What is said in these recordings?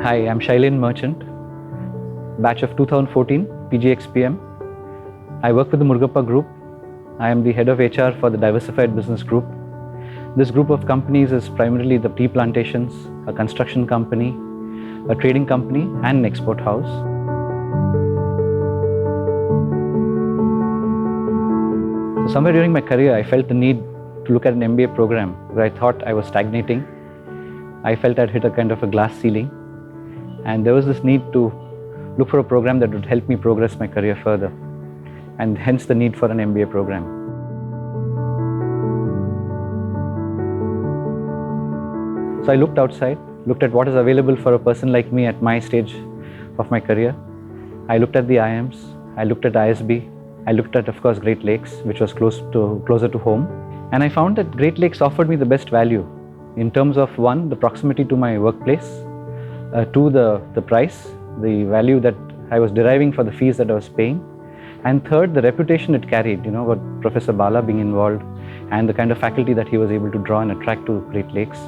Hi, I'm Shailen merchant, batch of 2014, PGXPM. I work with the Murugappa group. I am the head of HR for the Diversified business group. This group of companies is primarily the tea plantations, a construction company, a trading company and an export house. So somewhere during my career, I felt the need to look at an MBA program where I thought I was stagnating. I felt I'd hit a kind of a glass ceiling, and there was this need to look for a program that would help me progress my career further, and hence the need for an MBA program. So I looked outside, looked at what is available for a person like me at my stage of my career. I looked at the IIMs, I looked at ISB, I looked at, of course, Great Lakes, which was closer to home. And I found that Great Lakes offered me the best value in terms of, one, the proximity to my workplace, two, the price, the value that I was deriving for the fees that I was paying, and third, the reputation it carried, with Professor Bala being involved and the kind of faculty that he was able to draw and attract to Great Lakes.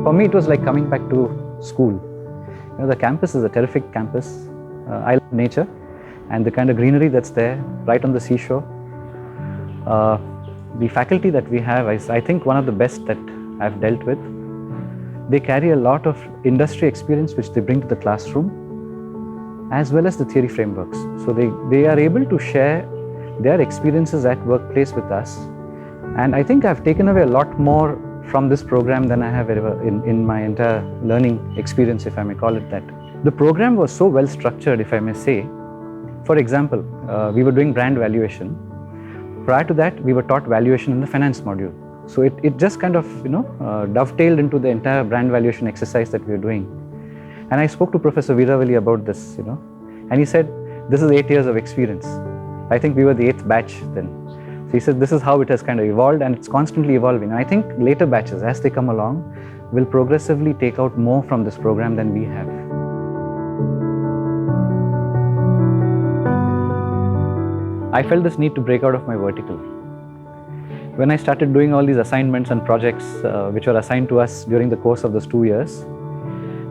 For me, it was like coming back to school. The campus is a terrific campus. I love nature and the kind of greenery that's there right on the seashore. The faculty that we have is, I think, one of the best that I've dealt with. They carry a lot of industry experience which they bring to the classroom, as well as the theory frameworks. So they are able to share their experiences at workplace with us. And I think I've taken away a lot more from this program than I have ever in my entire learning experience, if I may call it that. The program was so well structured, if I may say. For example, we were doing brand valuation. Prior to that, we were taught valuation in the finance module. So it just kind of, dovetailed into the entire brand valuation exercise that we were doing. And I spoke to Professor Veeravalli about this, and he said, this is 8 years of experience. I think we were the 8th batch then. So he said, this is how it has kind of evolved, and it's constantly evolving. And I think later batches, as they come along, will progressively take out more from this program than we have. I felt this need to break out of my vertical. When I started doing all these assignments and projects which were assigned to us during the course of those 2 years,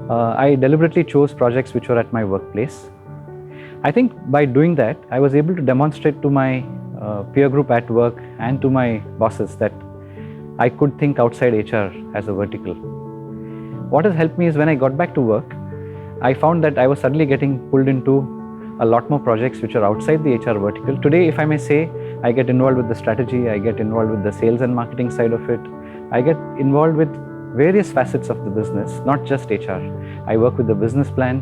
I deliberately chose projects which were at my workplace. I think by doing that, I was able to demonstrate to my peer group at work and to my bosses that I could think outside HR as a vertical. What has helped me is when I got back to work, I found that I was suddenly getting pulled into a lot more projects which are outside the HR vertical. Today, if I may say, I get involved with the strategy, I get involved with the sales and marketing side of it. I get involved with various facets of the business, not just HR. I work with the business plan.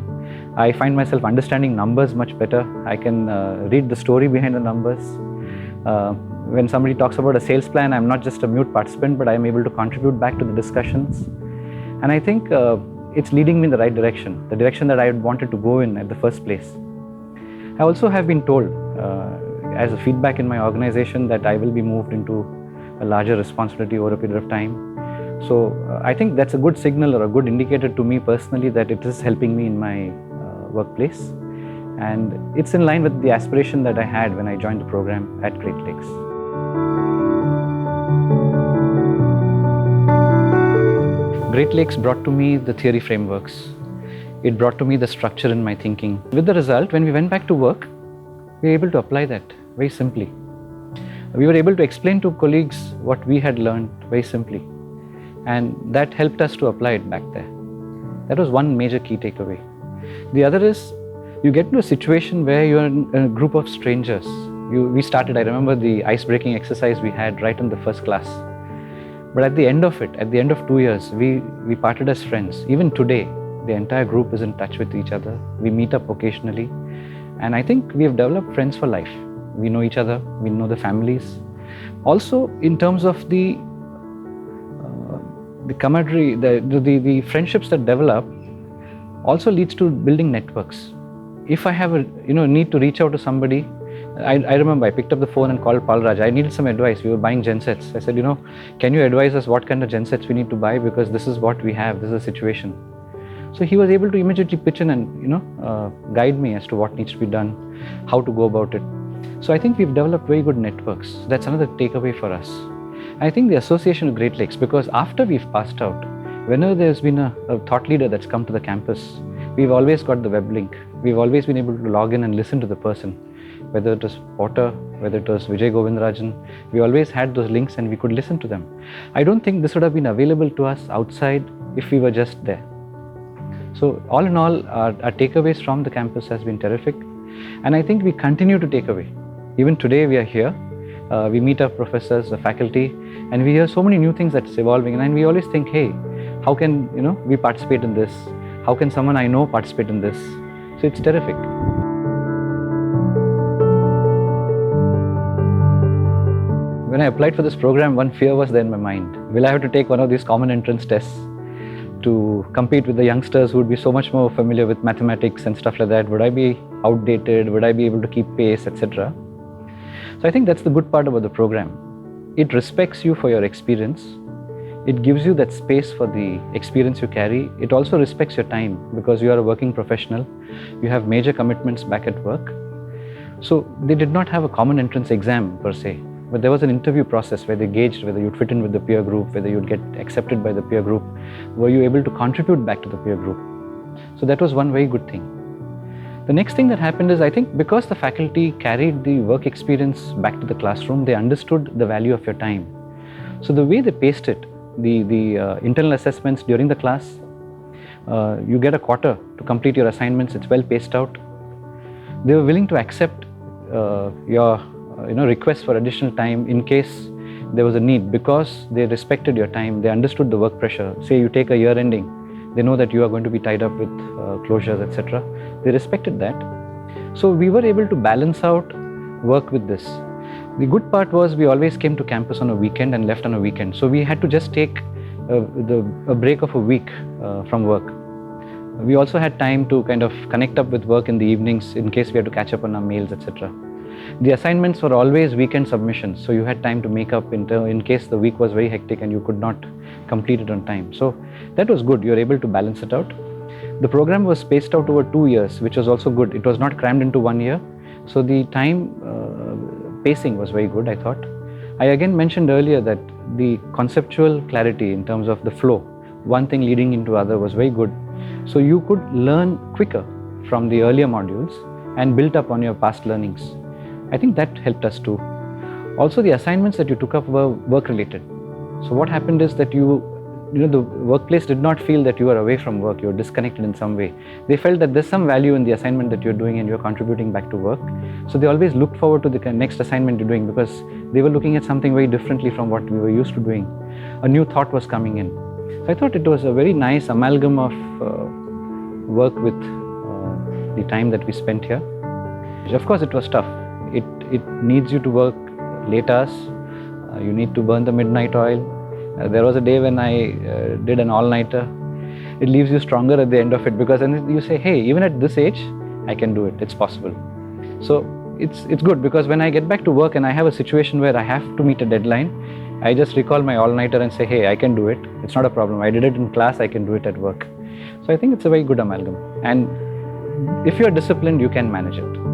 I find myself understanding numbers much better. I can read the story behind the numbers. When somebody talks about a sales plan, I'm not just a mute participant, but I'm able to contribute back to the discussions. And I think it's leading me in the right direction, the direction that I wanted to go in at the first place. I also have been told as a feedback in my organization that I will be moved into a larger responsibility over a period of time. So I think that's a good signal or a good indicator to me personally that it is helping me in my workplace. And it's in line with the aspiration that I had when I joined the program at Great Lakes. Great Lakes brought to me the theory frameworks. It brought to me the structure in my thinking. With the result, when we went back to work, we were able to apply that very simply. We were able to explain to colleagues what we had learned very simply. And that helped us to apply it back there. That was one major key takeaway. The other is, you get into a situation where you're in a group of strangers. We started, I remember the ice-breaking exercise we had right in the first class. But at the end of it, at the end of 2 years, we parted as friends. Even today, the entire group is in touch with each other. We meet up occasionally. And I think we have developed friends for life. We know each other, we know the families. Also, in terms of the camaraderie, the friendships that develop also leads to building networks. If I have a need to reach out to somebody, I remember I picked up the phone and called Palraj. I needed some advice. We were buying gensets. I said, can you advise us what kind of gensets we need to buy, because this is what we have, this is the situation. So he was able to immediately pitch in and guide me as to what needs to be done, how to go about it. So I think we've developed very good networks. That's another takeaway for us. I think the association with Great Lakes, because after we've passed out, whenever there's been a thought leader that's come to the campus, we've always got the web link. We've always been able to log in and listen to the person, whether it was Potter, whether it was Vijay Govindarajan. We always had those links and we could listen to them. I don't think this would have been available to us outside if we were just there. So all in all, our takeaways from the campus has been terrific, and I think we continue to take away. Even today we are here, we meet our professors, the faculty, and we hear so many new things that's evolving, and we always think, hey, how can we participate in this? How can someone I know participate in this? So it's terrific. When I applied for this program, one fear was there in my mind. Will I have to take one of these common entrance tests to compete with the youngsters who would be so much more familiar with mathematics and stuff like that? Would I be outdated? Would I be able to keep pace, etc.? So I think that's the good part about the program. It respects you for your experience. It gives you that space for the experience you carry. It also respects your time because you are a working professional. You have major commitments back at work. So they did not have a common entrance exam per se, but there was an interview process where they gauged whether you'd fit in with the peer group, whether you'd get accepted by the peer group, were you able to contribute back to the peer group. So that was one very good thing. The next thing that happened is, I think because the faculty carried the work experience back to the classroom, they understood the value of your time. So the way they paced it, the internal assessments during the class, you get a quarter to complete your assignments, it's well paced out. They were willing to accept your requests for additional time in case there was a need, because they respected your time. They understood the work pressure. Say you take a year ending, they know that you are going to be tied up with closures, etc. They respected that. So we were able to balance out work with this. The good part was we always came to campus on a weekend and left on a weekend. So we had to just take a break of a week from work. We also had time to kind of connect up with work in the evenings in case we had to catch up on our mails, etc. The assignments were always weekend submissions, so you had time to make up in case the week was very hectic and you could not complete it on time. So that was good. You were able to balance it out. The program was spaced out over 2 years, which was also good. It was not crammed into 1 year. So the time pacing was very good, I thought. I again mentioned earlier that the conceptual clarity in terms of the flow, one thing leading into other, was very good. So you could learn quicker from the earlier modules and build up on your past learnings. I think that helped us too. Also, the assignments that you took up were work related. So what happened is that the workplace did not feel that you were away from work, you were disconnected in some way. They felt that there's some value in the assignment that you're doing and you're contributing back to work. So they always looked forward to the next assignment you're doing because they were looking at something very differently from what we were used to doing. A new thought was coming in. So I thought it was a very nice amalgam of work with the time that we spent here. Of course, it was tough. It needs you to work late hours. You need to burn the midnight oil. There was a day when I did an all-nighter. It leaves you stronger at the end of it because then you say, hey, even at this age, I can do it. It's possible. So it's good because when I get back to work and I have a situation where I have to meet a deadline, I just recall my all-nighter and say, hey, I can do it. It's not a problem. I did it in class. I can do it at work. So I think it's a very good amalgam. And if you're disciplined, you can manage it.